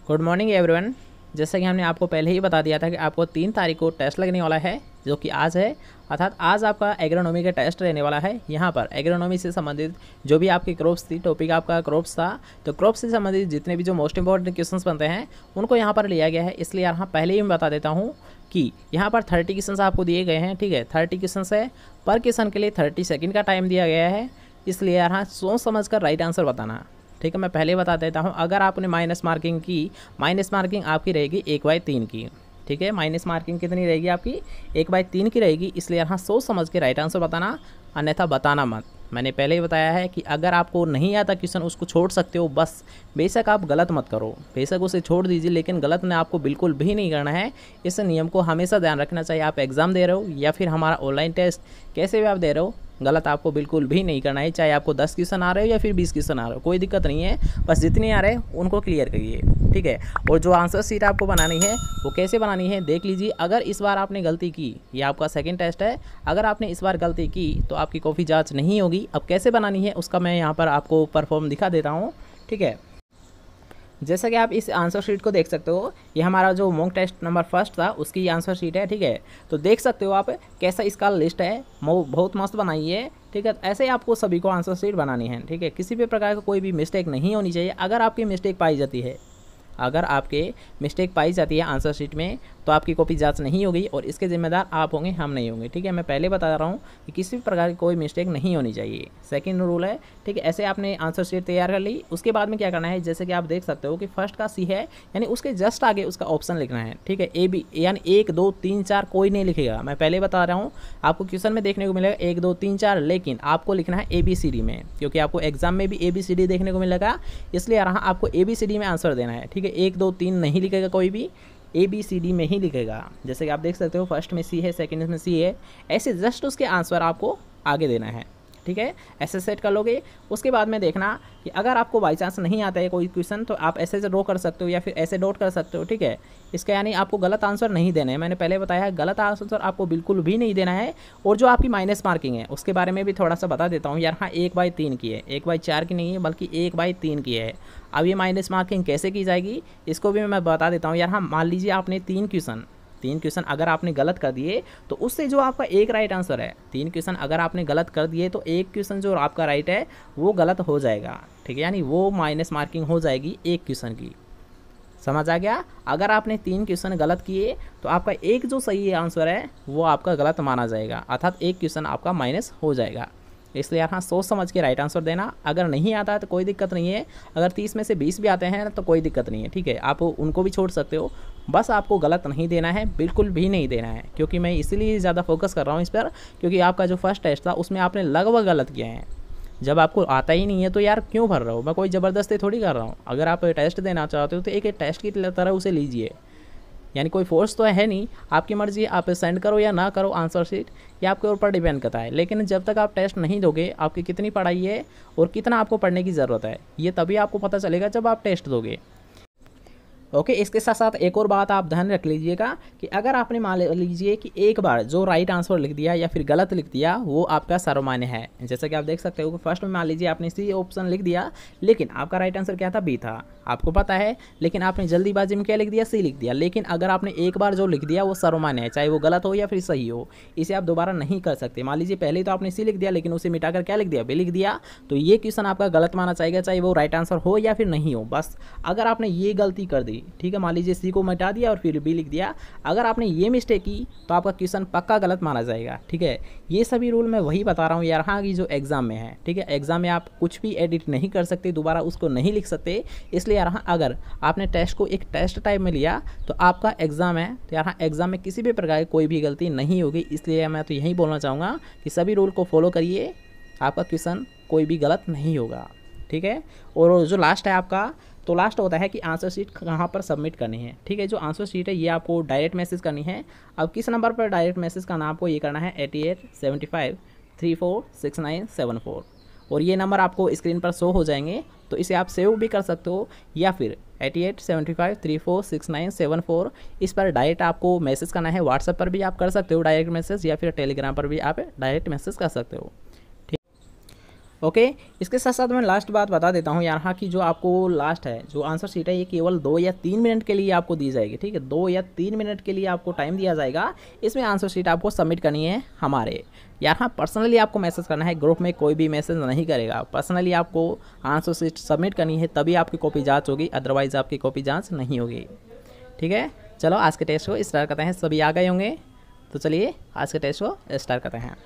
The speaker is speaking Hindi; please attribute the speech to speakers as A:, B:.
A: Good morning everyone. जैसा कि हमने आपको पहले ही बता दिया था कि आपको 3 तारीख को टेस्ट लगने वाला है, जो कि आज है। अर्थात आज आपका एग्रोनॉमी का टेस्ट रहने वाला है। यहाँ पर एग्रोनॉमी से संबंधित जो भी आपकी क्रॉप्स थी, टॉपिक आपका क्रॉप्स था, तो क्रॉप्स से संबंधित जितने भी जो मोस्ट इंपॉर्टेंट क्वेश्चंस बनते हैं उनको यहाँ पर लिया गया है। इसलिए यहाँ पहले ही मैं बता देता हूँ कि यहाँ पर 30 क्वेश्चन आपको दिए गए हैं। ठीक है, 30 क्वेश्चन है, पर क्वेश्चन के लिए 30 सेकेंड का टाइम दिया गया है। इसलिए यहाँ सोच समझ कर राइट आंसर बताना। ठीक है, मैं पहले बता देता हूँ, अगर आपने माइनस मार्किंग की, माइनस मार्किंग आपकी रहेगी 1/3 की। ठीक है, माइनस मार्किंग कितनी रहेगी आपकी? 1/3 की रहेगी। इसलिए यहाँ सोच समझ के राइट आंसर बताना, अन्यथा बताना मत। मैंने पहले ही बताया है कि अगर आपको नहीं आता क्वेश्चन उसको छोड़ सकते हो, बस बेशक आप गलत मत करो, बेशक उसे छोड़ दीजिए, लेकिन गलत ने आपको बिल्कुल भी नहीं करना है। इस नियम को हमेशा ध्यान रखना चाहिए। आप एग्ज़ाम दे रहे हो या फिर हमारा ऑनलाइन टेस्ट कैसे भी आप दे रहे हो, गलत आपको बिल्कुल भी नहीं करना है। चाहे आपको 10 क्वेश्चन आ रहे हो या फिर 20 क्वेश्चन आ रहे हो, कोई दिक्कत नहीं है। बस जितने आ रहे हैं उनको क्लियर करिए। ठीक है, और जो आंसर शीट आपको बनानी है वो कैसे बनानी है देख लीजिए। अगर इस बार आपने गलती की, ये आपका सेकंड टेस्ट है, अगर आपने इस बार गलती की तो आपकी कॉपी जांच नहीं होगी। अब कैसे बनानी है उसका मैं यहाँ पर आपको परफॉर्म दिखा देता हूँ। ठीक है, जैसा कि आप इस आंसर शीट को देख सकते हो, ये हमारा जो मॉक टेस्ट नंबर 1 था उसकी आंसर शीट है। ठीक है, तो देख सकते हो आप कैसा इसका लिस्ट है, बहुत मस्त बनाई है। ठीक है, ऐसे ही आपको सभी को आंसर शीट बनानी है। ठीक है, किसी भी प्रकार का कोई भी मिस्टेक नहीं होनी चाहिए। अगर आपकी मिस्टेक पाई जाती है, अगर आपके मिस्टेक पाई जाती है आंसर शीट में, तो आपकी कॉपी जांच नहीं होगी और इसके जिम्मेदार आप होंगे, हम नहीं होंगे। ठीक है, मैं पहले बता रहा हूँ कि किसी भी प्रकार की कोई मिस्टेक नहीं होनी चाहिए। सेकंड रूल है। ठीक है, ऐसे आपने आंसर शीट तैयार कर ली। उसके बाद में क्या करना है, जैसे कि आप देख सकते हो कि फर्स्ट का सी है, यानी उसके जस्ट आगे उसका ऑप्शन लिखना है। ठीक है, AB, यानी 1 2 3 4 कोई नहीं लिखेगा। मैं पहले बता रहा हूँ, आपको क्वेश्चन में देखने को मिलेगा 1 2 3 4, लेकिन आपको लिखना है ABCD में, क्योंकि आपको एग्जाम में भी ABCD देखने को मिलेगा। इसलिए यहाँ आपको ABCD में आंसर देना है। ठीक है, 1 2 3 नहीं लिखेगा कोई भी, ABCD में ही लिखेगा। जैसे कि आप देख सकते हो, फर्स्ट में C है, सेकंड में C है, ऐसे जस्ट उसके आंसर आपको आगे देना है। ठीक है, ऐसे सेट कर लोगे। उसके बाद में देखना कि अगर आपको बाई चांस नहीं आता है कोई क्वेश्चन, तो आप ऐसे ड्रॉ कर सकते हो या फिर ऐसे डॉट कर सकते हो। ठीक है, इसका यानी आपको गलत आंसर नहीं देना है। मैंने पहले बताया है, गलत आंसर आपको बिल्कुल भी नहीं देना है। और जो आपकी माइनस मार्किंग है उसके बारे में भी थोड़ा सा बता देता हूँ। यहाँ 1/3 की है, 1/4 की नहीं है, बल्कि 1/3 की है। अब ये माइनस मार्किंग कैसे की जाएगी इसको भी मैं बता देता हूँ। यहाँ मान लीजिए आपने 3 क्वेश्चन अगर आपने गलत कर दिए, तो उससे जो आपका एक राइट आंसर है, 3 क्वेश्चन अगर आपने गलत कर दिए तो एक क्वेश्चन जो आपका राइट है वो गलत हो जाएगा। ठीक है, यानी वो माइनस मार्किंग हो जाएगी एक क्वेश्चन की। समझ आ गया? अगर आपने 3 क्वेश्चन गलत किए तो आपका एक जो सही आंसर है वो आपका गलत माना जाएगा, अर्थात एक क्वेश्चन आपका माइनस हो जाएगा। इसलिए यहाँ सोच समझ के राइट आंसर देना। अगर नहीं आता है तो कोई दिक्कत नहीं है, अगर 30 में से 20 भी आते हैं तो कोई दिक्कत नहीं है। ठीक है, आप उनको भी छोड़ सकते हो, बस आपको गलत नहीं देना है, बिल्कुल भी नहीं देना है। क्योंकि मैं इसीलिए ज़्यादा फोकस कर रहा हूँ इस पर, क्योंकि आपका जो फर्स्ट टेस्ट था उसमें आपने लगभग गलत किया है। जब आपको आता ही नहीं है तो यार क्यों भर रहे हो? मैं कोई ज़बरदस्ती थोड़ी कर रहा हूँ। अगर आप टेस्ट देना चाहते हो तो एक टेस्ट की तरह उसे लीजिए, यानी कोई फोर्स तो है नहीं, आपकी मर्जी, आप सेंड करो या ना करो आंसर शीट, ये आपके ऊपर डिपेंड करता है। लेकिन जब तक आप टेस्ट नहीं दोगे, आपकी कितनी पढ़ाई है और कितना आपको पढ़ने की ज़रूरत है, ये तभी आपको पता चलेगा जब आप टेस्ट दोगे। ओके, इसके साथ साथ एक और बात आप ध्यान रख लीजिएगा कि अगर आपने मान लीजिए कि एक बार जो राइट आंसर लिख दिया या फिर गलत लिख दिया, वो आपका सर्वमान्य है। जैसा कि आप देख सकते हो कि फर्स्ट में मान लीजिए आपने सी ऑप्शन लिख दिया, लेकिन आपका राइट आंसर क्या था? बी था, आपको पता है, लेकिन आपने जल्दीबाजी में क्या लिख दिया? सी लिख दिया। लेकिन अगर आपने एक बार जो लिख दिया वो सर्वमान्य है, चाहे वो गलत हो या फिर सही हो, इसे आप दोबारा नहीं कर सकते। मान लीजिए पहले तो आपने सी लिख दिया, लेकिन उसे मिटाकर क्या लिख दिया? बी लिख दिया, तो ये क्वेश्चन आपका गलत माना जाएगा, चाहे वो राइट आंसर हो या फिर नहीं हो। बस अगर आपने ये गलती कर दी, ठीक है, मान लीजिए सी को मिटा दिया और फिर बी लिख दिया, अगर आपने ये मिस्टेक की तो आपका क्वेश्चन पक्का गलत माना जाएगा। ठीक है, ये सभी रूल मैं वही बता रहा हूँ यहाँ की जो एग्जाम में है। ठीक है, एग्जाम में आप कुछ भी एडिट नहीं कर सकते, दोबारा उसको नहीं लिख सकते। इसलिए यहाँ अगर आपने टेस्ट को एक टेस्ट टाइप में लिया तो आपका एग्जाम है, तो यहाँ एग्जाम में किसी भी प्रकार की कोई भी गलती नहीं होगी। इसलिए मैं तो यही बोलना चाहूँगा कि सभी रूल को फॉलो करिए, आपका क्वेश्चन कोई भी गलत नहीं होगा। ठीक है, और जो लास्ट है आपका, तो लास्ट होता है कि आंसर शीट कहाँ पर सबमिट करनी है। ठीक है, जो आंसर शीट है ये आपको डायरेक्ट मैसेज करनी है। अब किस नंबर पर डायरेक्ट मैसेज करना आपको ये करना है 8875346974, और ये नंबर आपको स्क्रीन पर शो हो जाएंगे, तो इसे आप सेव भी कर सकते हो, या फिर 8875346974 इस पर डायरेक्ट आपको मैसेज करना है। व्हाट्सएप पर भी आप कर सकते हो डायरेक्ट मैसेज, या फिर टेलीग्राम पर भी आप डायरेक्ट मैसेज कर सकते हो। ओके। इसके साथ साथ मैं लास्ट बात बता देता हूँ यहाँ की, जो आपको लास्ट है जो आंसर शीट है ये केवल 2 या 3 मिनट के लिए आपको दी जाएगी, ठीक है। 2 या 3 मिनट के लिए आपको टाइम दिया जाएगा, इसमें आंसर शीट आपको सबमिट करनी है हमारे यहाँ। पर्सनली आपको मैसेज करना है, ग्रुप में कोई भी मैसेज नहीं करेगा, पर्सनली आपको आंसर शीट सबमिट करनी है, तभी आपकी कॉपी जाँच होगी, अदरवाइज़ आपकी कॉपी जाँच नहीं होगी, ठीक है। चलो आज के टेस्ट को स्टार्ट करते हैं, सभी आ गए होंगे, तो चलिए आज के टेस्ट को स्टार्ट करते हैं।